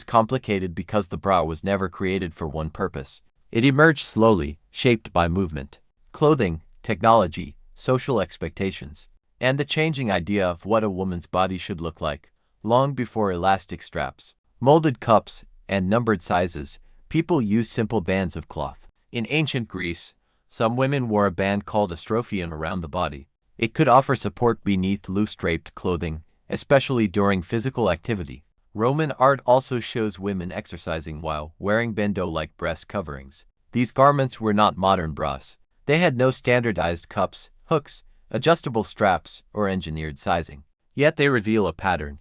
complicated because the bra was never created for one purpose. It emerged slowly, shaped by movement, clothing, technology, social expectations, and the changing idea of what a woman's body should look like, long before elastic straps, molded cups, and numbered sizes. People used simple bands of cloth. In ancient Greece, some women wore a band called a strophion around the body. It could offer support beneath loose draped clothing, especially during physical activity. Roman art also shows women exercising while wearing bandeau-like breast coverings. These garments were not modern bras. They had no standardized cups, hooks, adjustable straps, or engineered sizing. Yet they reveal a pattern.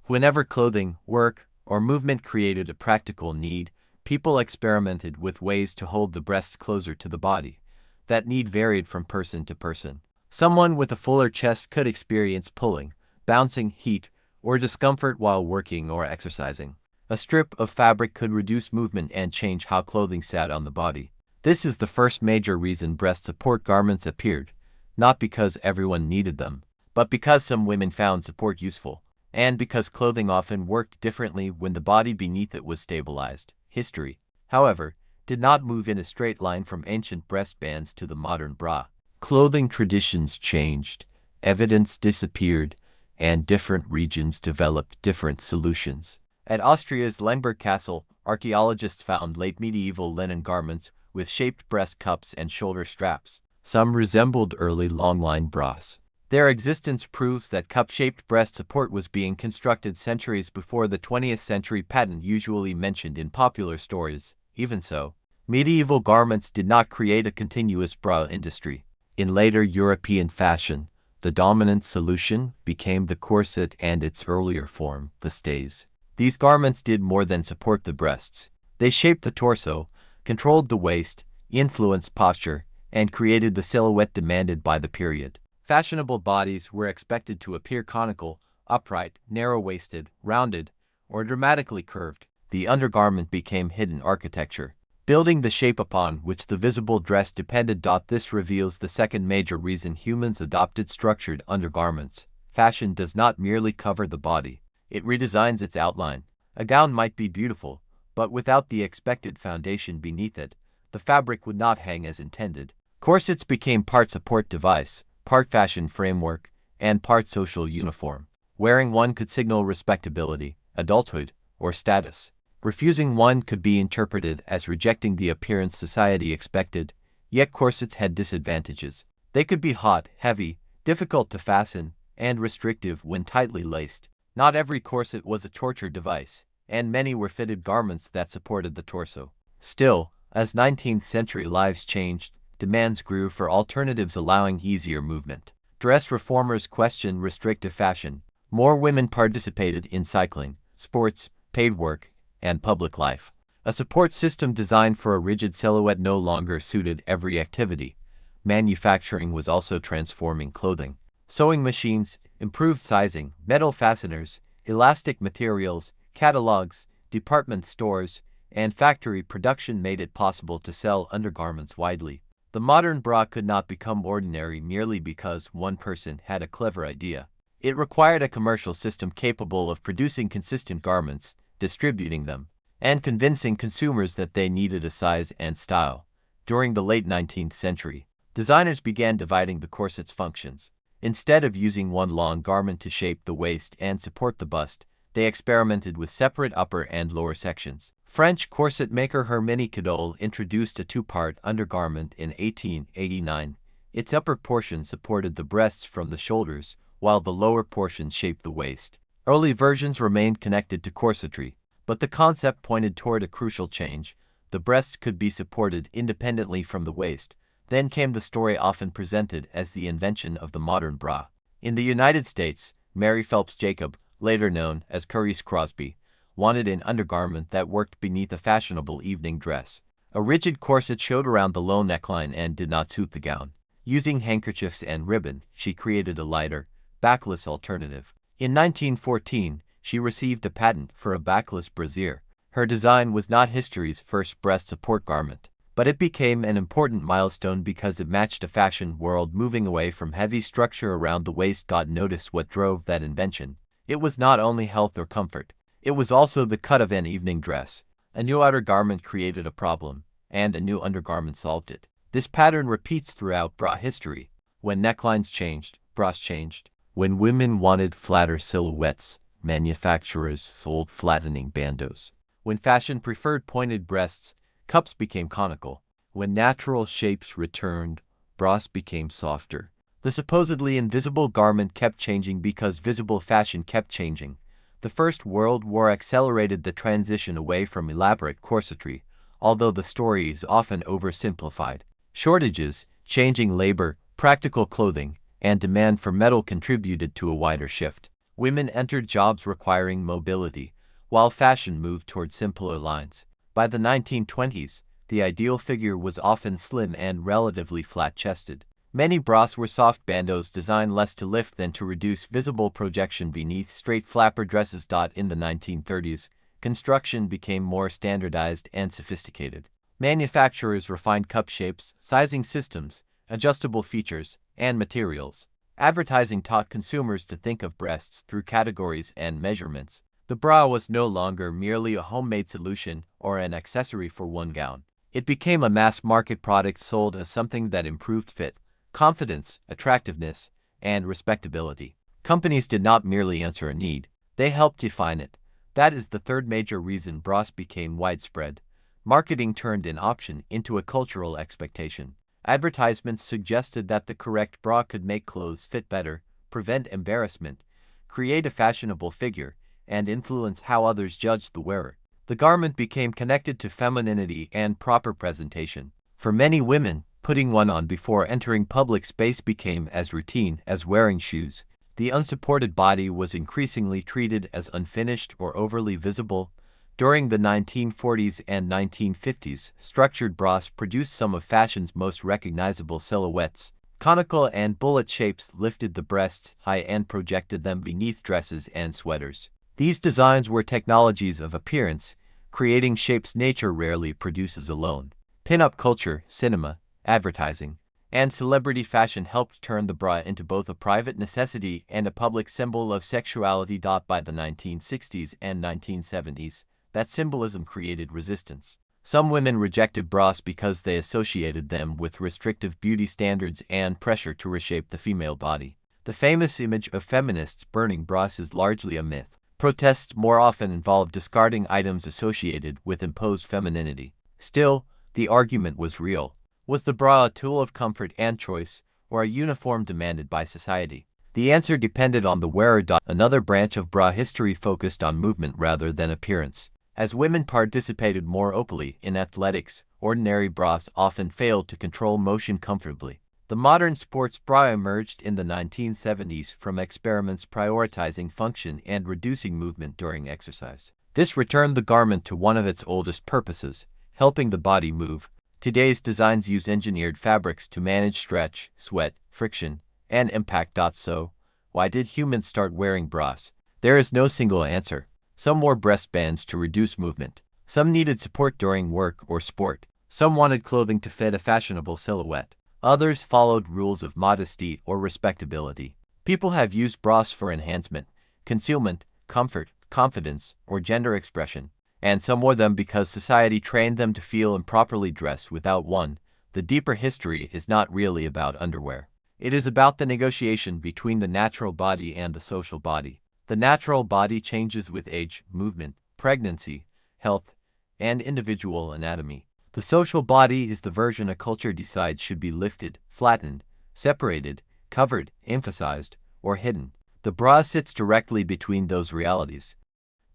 Whenever clothing, work, or movement created a practical need, people experimented with ways to hold the breasts closer to the body. That need varied from person to person. Someone with a fuller chest could experience pulling, bouncing, heat, or discomfort while working or exercising. A strip of fabric could reduce movement and change how clothing sat on the body. This is the first major reason breast support garments appeared, not because everyone needed them, but because some women found support useful, and because clothing often worked differently when the body beneath it was stabilized. Look inside almost any modern wardrobe and you will find an object so ordinary that few question it, the bra. It seems practical, familiar, and inevitable, but for most of human history, the bra as we recognize it did not exist. Women supported, covered, compressed, lifted, or left the chest unrestricted in many ways. So why did humans eventually begin wearing bras? Was it comfort, modesty, beauty, or control? The answer is complicated because the bra was never created for one purpose. It emerged slowly, shaped by movement, clothing, technology, social expectations, and the changing idea of what a woman's body should look like. Long before elastic straps, molded cups, and numbered sizes, people used simple bands of cloth. In ancient Greece, some women wore a band called a strophion around the body. It could offer support beneath loose draped clothing, especially during physical activity. Roman art also shows women exercising while wearing bandeau-like breast coverings. These garments were not modern bras. They had no standardized cups, hooks, adjustable straps, or engineered sizing. Yet they reveal a pattern. Whenever clothing, work, or movement created a practical need, people experimented with ways to hold the breasts closer to the body. That need varied from person to person. Someone with a fuller chest could experience pulling, bouncing, heat, or discomfort while working or exercising. A strip of fabric could reduce movement and change how clothing sat on the body. This is the first major reason breast support garments appeared, not because everyone needed them, but because some women found support useful, and because clothing often worked differently when the body beneath it was stabilized. History, however, did not move in a straight line from ancient breast bands to the modern bra. Clothing traditions changed, evidence disappeared, and different regions developed different solutions. At Austria's Lemberg Castle, archaeologists found late medieval linen garments with shaped breast cups and shoulder straps. Some resembled early long-line bras. Their existence proves that cup-shaped breast support was being constructed centuries before the 20th century pattern usually mentioned in popular stories. Even so, medieval garments did not create a continuous bra industry. In later European fashion, the dominant solution became the corset and its earlier form, the stays. These garments did more than support the breasts. They shaped the torso, controlled the waist, influenced posture, and created the silhouette demanded by the period. Fashionable bodies were expected to appear conical, upright, narrow-waisted, rounded, or dramatically curved. The undergarment became hidden architecture, building the shape upon which the visible dress depended. This reveals the second major reason humans adopted structured undergarments. Fashion does not merely cover the body, it redesigns its outline. A gown might be beautiful, but without the expected foundation beneath it, the fabric would not hang as intended. Corsets became part support device, part fashion framework, and part social uniform. Wearing one could signal respectability, adulthood, or status. Refusing one could be interpreted as rejecting the appearance society expected, yet corsets had disadvantages. They could be hot, heavy, difficult to fasten, and restrictive when tightly laced. Not every corset was a torture device, and many were fitted garments that supported the torso. Still, as 19th century lives changed, demands grew for alternatives allowing easier movement. Dress reformers questioned restrictive fashion. More women participated in cycling, sports, paid work, and public life. A support system designed for a rigid silhouette no longer suited every activity. Manufacturing was also transforming clothing. Sewing machines, improved sizing, metal fasteners, elastic materials, catalogs, department stores, and factory production made it possible to sell undergarments widely. The modern bra could not become ordinary merely because one person had a clever idea. It required a commercial system capable of producing consistent garments, distributing them, and convincing consumers that they needed a size and style. During the late 19th century, designers began dividing the corset's functions. Instead of using one long garment to shape the waist and support the bust, they experimented with separate upper and lower sections. French corset maker Herminie Cadolle introduced a two-part undergarment in 1889. Its upper portion supported the breasts from the shoulders, while the lower portion shaped the waist. Early versions remained connected to corsetry, but the concept pointed toward a crucial change. The breasts could be supported independently from the waist. Then came the story often presented as the invention of the modern bra. In the United States, Mary Phelps Jacob, later known as Carice Crosby, wanted an undergarment that worked beneath a fashionable evening dress. A rigid corset showed around the low neckline and did not suit the gown. Using handkerchiefs and ribbon, she created a lighter, backless alternative. In 1914, she received a patent for a backless brassiere. Her design was not history's first breast support garment, but it became an important milestone because it matched a fashion world moving away from heavy structure around the waist. Notice what drove that invention. It was not only health or comfort, it was also the cut of an evening dress. A new outer garment created a problem, and a new undergarment solved it. This pattern repeats throughout bra history. When necklines changed, bras changed. When women wanted flatter silhouettes, manufacturers sold flattening bandeaux. When fashion preferred pointed breasts, cups became conical. When natural shapes returned, bras became softer. The supposedly invisible garment kept changing because visible fashion kept changing. The First World War accelerated the transition away from elaborate corsetry, although the story is often oversimplified. Shortages, changing labor, practical clothing, and demand for metal contributed to a wider shift. Women entered jobs requiring mobility, while fashion moved toward simpler lines. By the 1920s, the ideal figure was often slim and relatively flat-chested. Many bras were soft bandeaux designed less to lift than to reduce visible projection beneath straight flapper dresses. In the 1930s, construction became more standardized and sophisticated. Manufacturers refined cup shapes, sizing systems, adjustable features, and materials. Advertising taught consumers to think of breasts through categories and measurements. The bra was no longer merely a homemade solution or an accessory for one gown. It became a mass-market product sold as something that improved fit, confidence, attractiveness, and respectability. Companies did not merely answer a need, they helped define it. That is the third major reason bras became widespread. Marketing turned an option into a cultural expectation. Advertisements suggested that the correct bra could make clothes fit better, prevent embarrassment, create a fashionable figure, and influence how others judged the wearer. The garment became connected to femininity and proper presentation. For many women, putting one on before entering public space became as routine as wearing shoes. The unsupported body was increasingly treated as unfinished or overly visible. During the 1940s and 1950s, structured bras produced some of fashion's most recognizable silhouettes. Conical and bullet shapes lifted the breasts high and projected them beneath dresses and sweaters. These designs were technologies of appearance, creating shapes nature rarely produces alone. Pin-up culture, cinema, advertising, and celebrity fashion helped turn the bra into both a private necessity and a public symbol of sexuality. By the 1960s and 1970s, that symbolism created resistance. Some women rejected bras because they associated them with restrictive beauty standards and pressure to reshape the female body. The famous image of feminists burning bras is largely a myth. Protests more often involved discarding items associated with imposed femininity. Still, the argument was real. Was the bra a tool of comfort and choice, or a uniform demanded by society? The answer depended on the wearer. Another branch of bra history focused on movement rather than appearance. As women participated more openly in athletics, ordinary bras often failed to control motion comfortably. The modern sports bra emerged in the 1970s from experiments prioritizing function and reducing movement during exercise. This returned the garment to one of its oldest purposes, helping the body move. Today's designs use engineered fabrics to manage stretch, sweat, friction, and impact. So, why did humans start wearing bras? There is no single answer. Some wore breast bands to reduce movement. Some needed support during work or sport. Some wanted clothing to fit a fashionable silhouette. Others followed rules of modesty or respectability. People have used bras for enhancement, concealment, comfort, confidence, or gender expression, and some wore them because society trained them to feel improperly dressed without one. The deeper history is not really about underwear. It is about the negotiation between the natural body and the social body. The natural body changes with age, movement, pregnancy, health, and individual anatomy. The social body is the version a culture decides should be lifted, flattened, separated, covered, emphasized, or hidden. The bra sits directly between those realities.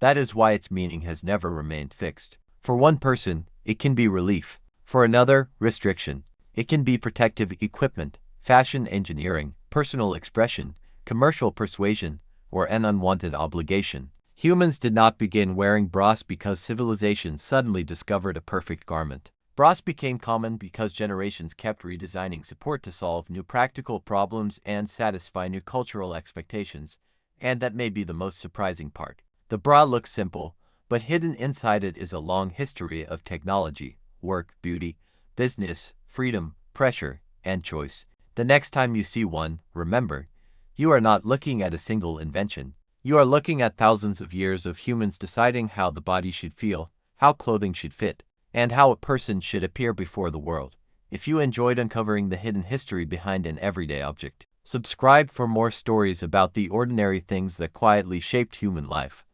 That is why its meaning has never remained fixed. For one person, it can be relief. For another, restriction. It can be protective equipment, fashion engineering, personal expression, commercial persuasion, or an unwanted obligation. Humans did not begin wearing bras because civilization suddenly discovered a perfect garment. Bras became common because generations kept redesigning support to solve new practical problems and satisfy new cultural expectations, and that may be the most surprising part. The bra looks simple, but hidden inside it is a long history of technology, work, beauty, business, freedom, pressure, and choice. The next time you see one, remember, you are not looking at a single invention. You are looking at thousands of years of humans deciding how the body should feel, how clothing should fit, and how a person should appear before the world. If you enjoyed uncovering the hidden history behind an everyday object, subscribe for more stories about the ordinary things that quietly shaped human life.